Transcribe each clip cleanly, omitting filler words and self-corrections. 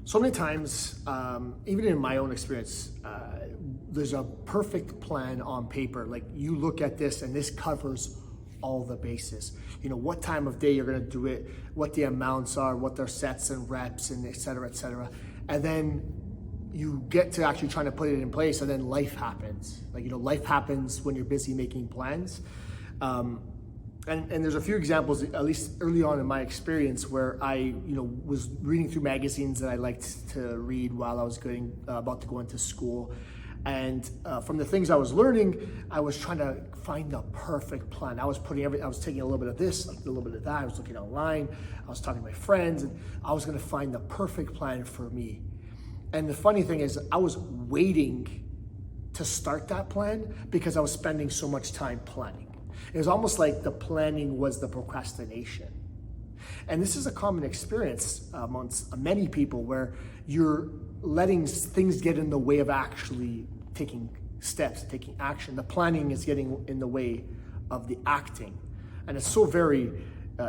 So many times, even in my own experience, there's a perfect plan on paper. Like you look at this and this covers all the bases. You know, what time of day you're gonna do it, what the amounts are, what their sets and reps and et cetera, et cetera. And then you get to actually trying to put it in place, and then life happens. Like, you know, life happens when you're busy making plans. And there's a few examples, at least early on in my experience, where I, was reading through magazines that I liked to read while I was about to go into school. And from the things I was learning, I was trying to find the perfect plan. I was taking a little bit of this, a little bit of that. I was looking online, I was talking to my friends, and I was gonna find the perfect plan for me. And the funny thing is, I was waiting to start that plan because I was spending so much time planning. It was almost like the planning was the procrastination. And this is a common experience amongst many people, where you're letting things get in the way of actually taking steps, taking action. The planning is getting in the way of the acting. And it's so very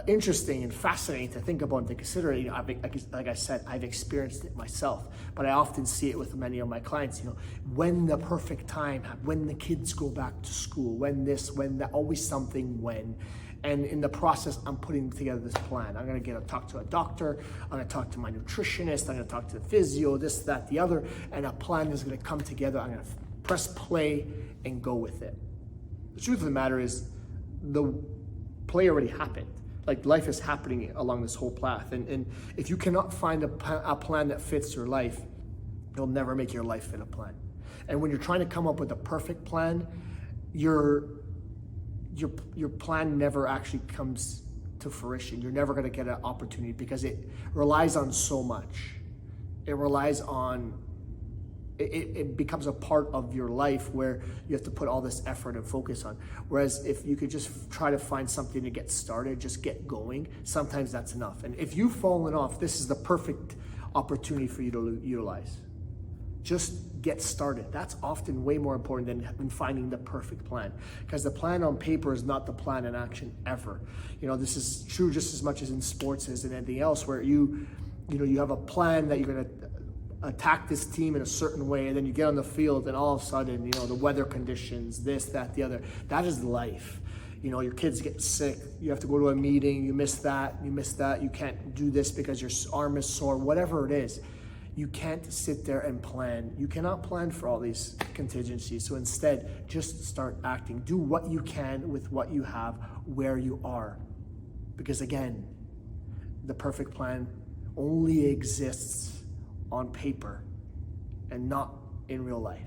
interesting and fascinating to think about and to consider. You know, like I said, I've experienced it myself, but I often see it with many of my clients. You know, when the perfect time, when the kids go back to school, when this, when that, always something when. And in the process, I'm putting together this plan. I'm gonna talk to a doctor, I'm gonna talk to my nutritionist, I'm gonna talk to the physio, this, that, the other, and a plan is gonna come together. I'm gonna press play and go with it. The truth of the matter is, the play already happened. Like, life is happening along this whole path. And if you cannot find a plan that fits your life, you'll never make your life fit a plan. And when you're trying to come up with a perfect plan, your plan never actually comes to fruition. You're never gonna get an opportunity because it relies on so much. It relies on, it becomes a part of your life where you have to put all this effort and focus on. Whereas if you could just try to find something to get started, just get going, sometimes that's enough. And if you've fallen off, this is the perfect opportunity for you to utilize. Just get started. That's often way more important than finding the perfect plan, because the plan on paper is not the plan in action ever. You know, this is true just as much as in sports as in anything else, where you have a plan that you're gonna attack this team in a certain way, and then you get on the field and all of a sudden, the weather conditions, this, that, the other. That is life. You know, your kids get sick, you have to go to a meeting, you miss that, you can't do this because your arm is sore, whatever it is. You can't sit there and plan. You cannot plan for all these contingencies. So instead, just start acting. Do what you can with what you have, where you are. Because again, the perfect plan only exists on paper and not in real life.